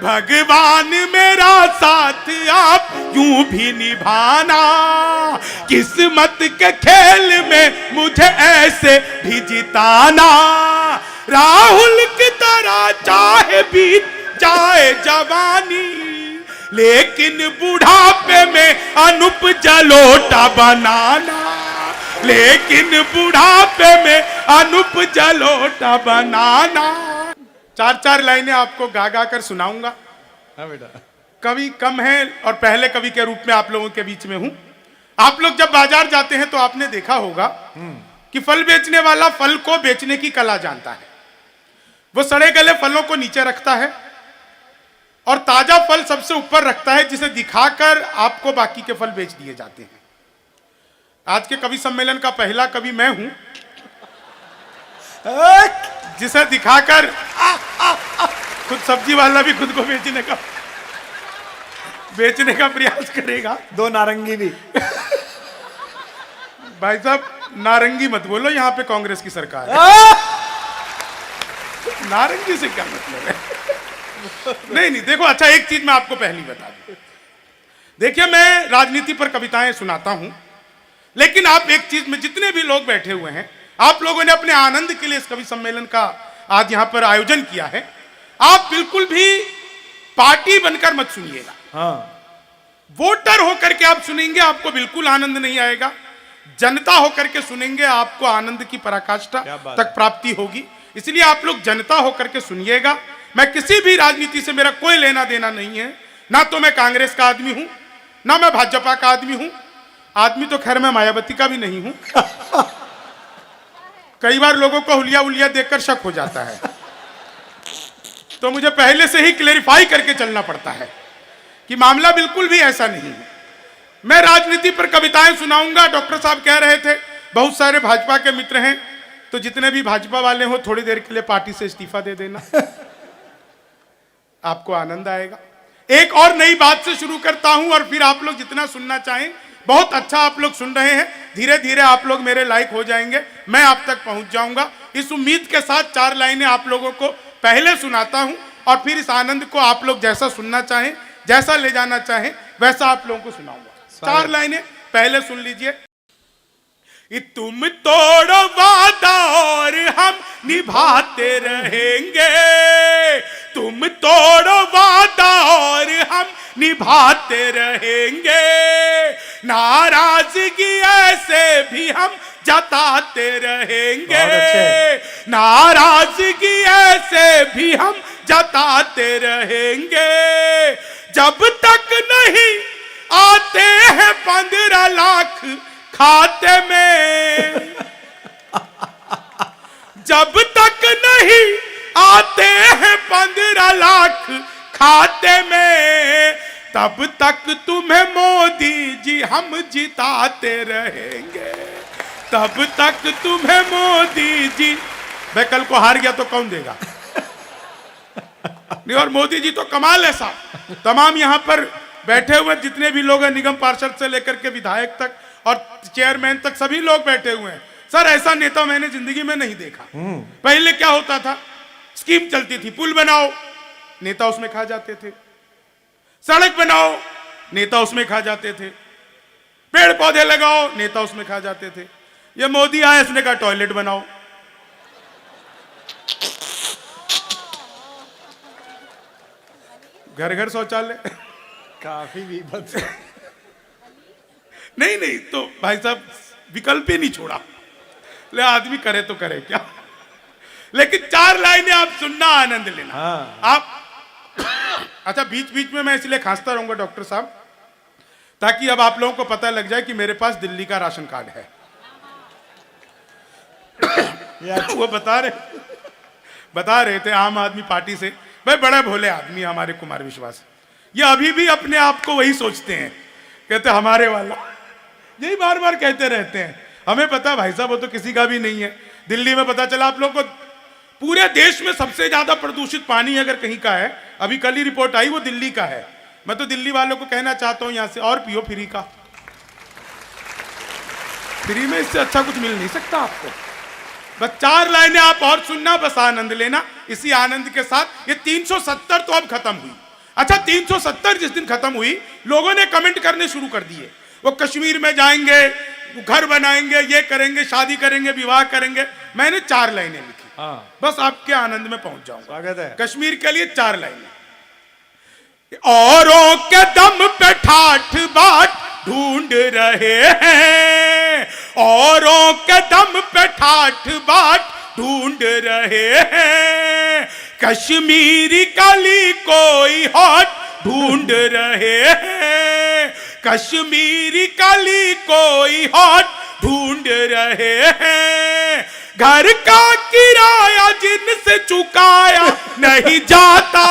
भगवान मेरा साथ आप यूं भी निभाना, किस्मत के खेल में मुझे ऐसे भी जिताना। राहुल की तरह चाहे बीत जाए जवानी, लेकिन बुढ़ापे में अनूप जलोटा बनाना, लेकिन बुढ़ापे में अनूप जलोटा बनाना। 4-4 लाइनें आपको गा गा कर सुनाऊंगा। हाँ बेटा। कवि कम है और पहले कवि के रूप में आप लोगों के बीच में हूं। आप लोग जब बाजार जाते हैं तो आपने देखा होगा कि फल बेचने वाला फल को बेचने की कला जानता है। वो सड़े गले फलों को नीचे रखता है और ताजा फल सबसे ऊपर रखता है, जिसे दिखाकर आपको बाकी के फल बेच दिए जाते हैं। आज के कवि सम्मेलन का पहला कवि मैं हूं, जिसे दिखाकर खुद सब्जी वाला भी खुद को बेचने का प्रयास करेगा। 2 नारंगी भी। भाई साहब नारंगी मत बोलो, यहां पे कांग्रेस की सरकार है। नारंगी से क्या मतलब है? नहीं, देखो, अच्छा एक चीज मैं आपको पहली बता दूं। देखिए, मैं राजनीति पर कविताएं सुनाता हूं, लेकिन आप एक चीज में, जितने भी लोग बैठे हुए हैं, आप लोगों ने अपने आनंद के लिए इस कवि सम्मेलन का आज यहां पर आयोजन किया है। आप बिल्कुल भी पार्टी बनकर मत सुनिएगा। हाँ। वोटर होकर के आप सुनेंगे, आपको बिल्कुल आनंद नहीं आएगा। जनता होकर के सुनेंगे, आपको आनंद की पराकाष्ठा तक प्राप्ति होगी। इसलिए आप लोग जनता होकर के सुनिएगा। मैं किसी भी राजनीति से मेरा कोई लेना देना नहीं है। ना तो मैं कांग्रेस का आदमी हूं, ना मैं भाजपा का आदमी हूं। आदमी तो खैर मैं मायावती का भी नहीं हूं। कई बार लोगों को हुलिया उलिया देखकर शक हो जाता है, तो मुझे पहले से ही क्लेरिफाई करके चलना पड़ता है कि मामला बिल्कुल भी ऐसा नहीं है। मैं राजनीति पर कविताएं सुनाऊंगा। डॉक्टर साहब कह रहे थे बहुत सारे भाजपा के मित्र हैं, तो जितने भी भाजपा वाले हो थोड़ी देर के लिए पार्टी से इस्तीफा दे देना, आपको आनंद आएगा। एक और नई बात से शुरू करता हूं और फिर आप लोग जितना सुनना चाहें। बहुत अच्छा आप लोग सुन रहे हैं, धीरे धीरे आप लोग मेरे लायक हो जाएंगे, मैं आप तक पहुंच जाऊंगा। इस उम्मीद के साथ 4 लाइनें आप लोगों को पहले सुनाता हूं और फिर इस आनंद को आप लोग जैसा सुनना चाहें, जैसा ले जाना चाहें, वैसा आप लोगों को सुनाऊंगा। 4 लाइनें पहले सुन लीजिए। तुम तोड़ो वादा और हम निभाते रहेंगे, तुम तोड़ो वादा और हम निभाते रहेंगे, नाराजगी ऐसे भी हम जताते रहेंगे, नाराजगी ऐसे भी हम जताते रहेंगे, जब तक नहीं आते हैं 15 लाख खाते में, जब तक नहीं आते हैं 15 लाख खाते में, तब तक तुम्हें मोदी जी हम जिताते रहेंगे, तब तक तुम्हें मोदी जी। मैं कल को हार गया तो कौन देगा? नहीं, और मोदी जी तो कमाल है साहब। तमाम यहां पर बैठे हुए जितने भी लोग हैं, निगम पार्षद से लेकर के विधायक तक और चेयरमैन तक, सभी लोग बैठे हुए हैं। सर ऐसा नेता मैंने जिंदगी में नहीं देखा। पहले क्या होता था, स्कीम चलती थी, पुल बनाओ, नेता उसमें खा जाते थे, सड़क बनाओ, नेता उसमें खा जाते थे, पेड़ पौधे लगाओ, नेता उसमें खा जाते थे। ये मोदी आया, इसने कहा टॉयलेट बनाओ। घर घर शौचालय। काफी विपद। नहीं, तो भाई साहब विकल्प ही नहीं छोड़ा। ले आदमी करे तो करे क्या। लेकिन 4 लाइनें आप सुनना, आनंद लेना। हाँ। आप अच्छा, बीच बीच में मैं इसलिए खांसता रहूंगा डॉक्टर साहब, ताकि अब आप लोगों को पता लग जाए कि मेरे पास दिल्ली का राशन कार्ड है। वो बता रहे थे आम आदमी पार्टी से, भाई बड़े भोले आदमी हमारे कुमार विश्वास, ये अभी भी अपने आप को वही सोचते हैं, कहते हमारे वाला, यही बार बार कहते रहते हैं। हमें पता भाई साहब वो तो किसी का भी नहीं है। दिल्ली में पता चला आप लोगों को, पूरे देश में सबसे ज्यादा प्रदूषित पानी अगर कहीं का है, अभी कल ही रिपोर्ट आई, वो दिल्ली का है। मैं तो दिल्ली वालों को कहना चाहता हूं यहां से, और पियो फ्री का। फ्री में इससे अच्छा कुछ मिल नहीं सकता आपको। बस 4 लाइनें आप और सुनना, बस आनंद लेना। इसी आनंद के साथ ये 370 तो अब खत्म हुई, अच्छा 370 जिस दिन खत्म हुई, लोगों ने कमेंट करने शुरू कर दिए, वो कश्मीर में जाएंगे, घर बनाएंगे, ये करेंगे, शादी करेंगे, विवाह करेंगे। मैंने 4 लाइनें लिखी, हाँ, बस आपके आनंद में पहुंच जाऊंगा। स्वागत है। कश्मीर के लिए 4 लाइनें। औरों के दम पे ठाठ बाट ढूंढ रहे हैं, औरों के दम पे ठाठ बाट ढूंढ रहे हैं, कश्मीरी कली कोई हॉट ढूंढ रहे हैं, कश्मीरी कली कोई हॉट ढूंढ रहे हैं, घर का किराया जिनसे चुकाया नहीं जाता,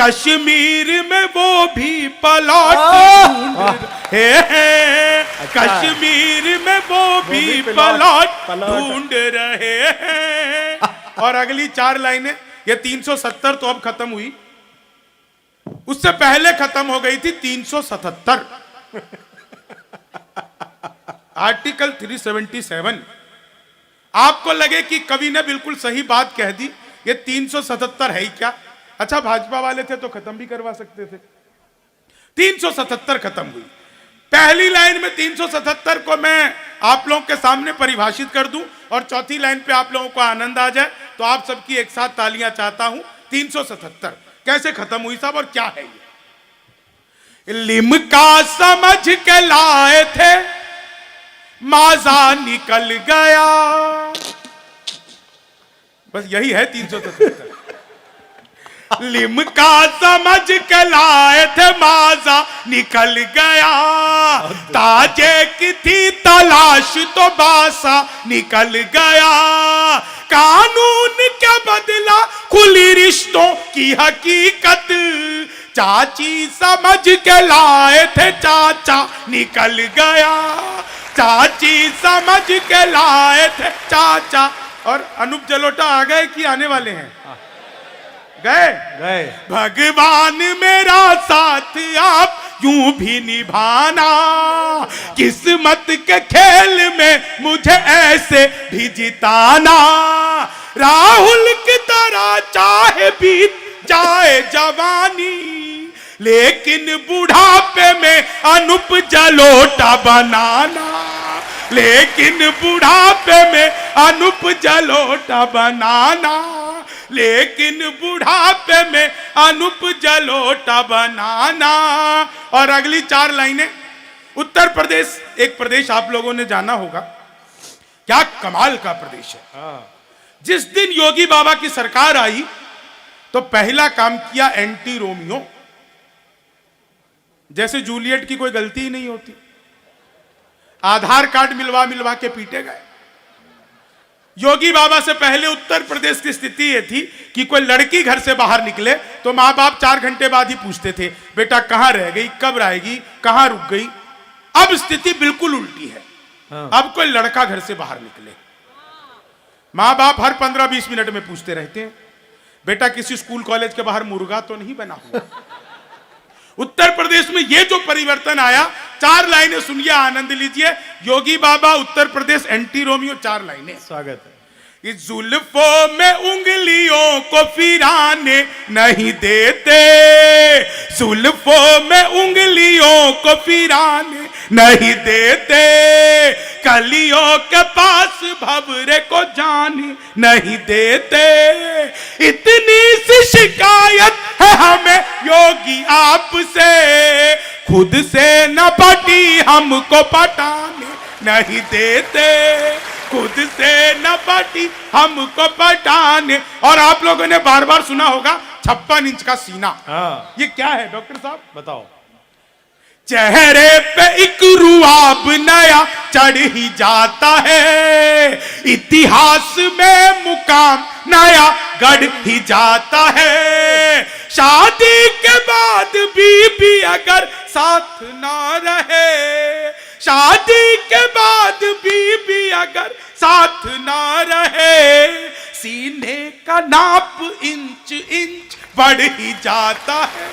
कश्मीर में वो भी प्लॉट ढूंढ रहे हैं, कश्मीर में वो भी प्लॉट ढूंढ रहे हैं। और अगली 4 लाइनें, ये 370 तो अब खत्म हुई, उससे पहले खत्म हो गई थी 377। आर्टिकल 377। आपको लगे कि कवि ने बिल्कुल सही बात कह दी, ये 377 है ही क्या? अच्छा भाजपा वाले थे तो खत्म भी करवा सकते थे। 377 खत्म हुई। पहली लाइन में 377 को मैं आप लोगों के सामने परिभाषित कर दूं और चौथी लाइन पे आप लोगों को आनंद आ जाए, तो आप सबकी एक साथ तालियां चाहता हूं। 377 कैसे खत्म हुई साहब, और क्या है ये? लिमका समझ के लाए थे, माजा निकल गया। बस यही है 377। लिमका समझ के लाए थे, माजा निकल गया, ताजे की थी तलाश तो बासा निकल गया, कानून क्या बदला खुली रिश्तों की हकीकत, चाची समझ के लाए थे, चाचा निकल गया, चाची समझ के लाए थे, चाचा। और अनूप जलोटा आ गए कि आने वाले हैं? गए गए। भगवान मेरा साथ आप यूं भी निभाना, किस्मत के खेल में मुझे ऐसे भी जिताना, राहुल की तरह चाहे बीत जाए जवानी, लेकिन बुढ़ापे में अनूप जलोटा बनाना, लेकिन बुढ़ापे में अनूप जलोटा बनाना, लेकिन बुढ़ापे में अनूप जलोटा बनाना। और अगली 4 लाइनें। उत्तर प्रदेश एक प्रदेश आप लोगों ने जाना होगा, क्या कमाल का प्रदेश है। हाँ, जिस दिन योगी बाबा की सरकार आई तो पहला काम किया एंटी रोमियो, जैसे जूलियट की कोई गलती ही नहीं होती, आधार कार्ड मिलवा मिलवा के पीटे गए। योगी बाबा से पहले उत्तर प्रदेश की स्थिति यह थी कि कोई लड़की घर से बाहर निकले तो माँ बाप 4 घंटे बाद ही पूछते थे, बेटा कहां रह गई, कब आएगी, कहां रुक गई। अब स्थिति बिल्कुल उल्टी है। हाँ। अब कोई लड़का घर से बाहर निकले, माँ बाप हर 15-20 मिनट में पूछते रहते हैं, बेटा किसी स्कूल कॉलेज के बाहर मुर्गा तो नहीं बना हुआ। उत्तर प्रदेश में ये जो परिवर्तन आया, 4 लाइनें सुनिए, आनंद लीजिए। योगी बाबा उत्तर प्रदेश एंटी रोमियो, 4 लाइनें। स्वागत है। इस जुल्फों में उंगलियों को फिराने नहीं देते, जुल्फों में उंगलियों को फिराने नहीं देते, कलियों के पास भंवरे को जाने नहीं देते, इतनी सी शिकायत है हमें योगी आपसे, खुद से न पटी हमको पटाने नहीं देते, खुद से न पटी हमको पटाने। और आप लोगों ने बार बार सुना होगा 56 इंच का सीना। हाँ, ये क्या है डॉक्टर साहब, बताओ। चेहरे पे एक रुआब नया चढ़ ही जाता है, इतिहास में मुकाम नया गढ़ ही जाता है, शादी के बाद बीबी अगर साथ ना रहे, शादी के बाद बीबी अगर साथ ना रहे, सीने का नाप इंच इंच बढ़ ही जाता है,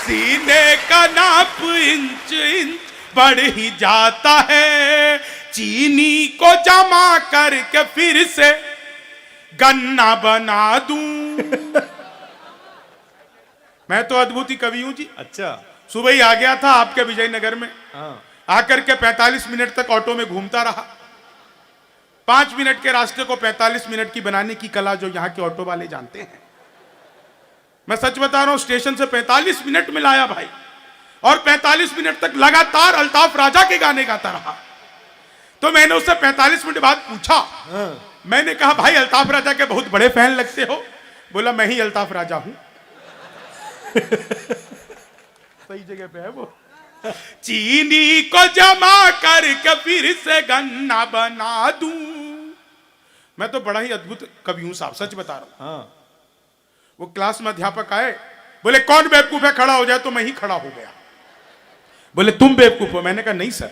सीने का नाप इंच इंच बढ़ ही जाता है, चीनी को जमा करके फिर से गन्ना बना दूं, मैं तो अद्भुत ही कवि हूं जी। अच्छा। सुबह ही आ गया था आपके विजयनगर में, हाँ। आकर के 45 मिनट तक ऑटो में घूमता रहा। 5 मिनट के रास्ते को 45 मिनट की बनाने की कला जो यहाँ के ऑटो वाले जानते हैं। मैं सच बता रहा हूं, स्टेशन से 45 मिनट में लाया भाई, और 45 मिनट तक लगातार अल्ताफ राजा के गाने गाता रहा। तो मैंने उससे 45 मिनट बाद पूछा, हाँ। मैंने कहा भाई अल्ताफ राजा के बहुत बड़े फैन लगते हो। बोला मैं ही अल्ताफ राजा हूं। सही जगह पे है वो। चीनी को जमा करके फिर से गन्ना बना दूं। मैं तो बड़ा ही अद्भुत कवि हूं साहब, सच बता रहा हूं। हाँ। वो क्लास में अध्यापक आए, बोले कौन बेवकूफ है, खड़ा हो जाए। तो मैं ही खड़ा हो गया। बोले तुम बेवकूफ हो। मैंने कहा नहीं सर,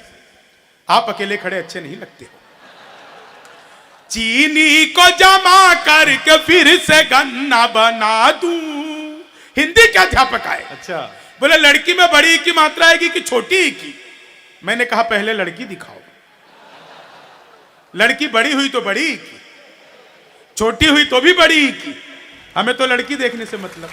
आप अकेले खड़े अच्छे नहीं लगते हो। चीनी को जमा करके फिर से गन्ना बना दूं। हिंदी के अध्यापक आए। अच्छा। बोले लड़की में बड़ी ई की मात्रा आएगी कि छोटी ई की। मैंने कहा पहले लड़की दिखाओ। लड़की बड़ी हुई तो बड़ी ई की, छोटी हुई तो भी बड़ी ई की। हमें तो लड़की देखने से मतलब।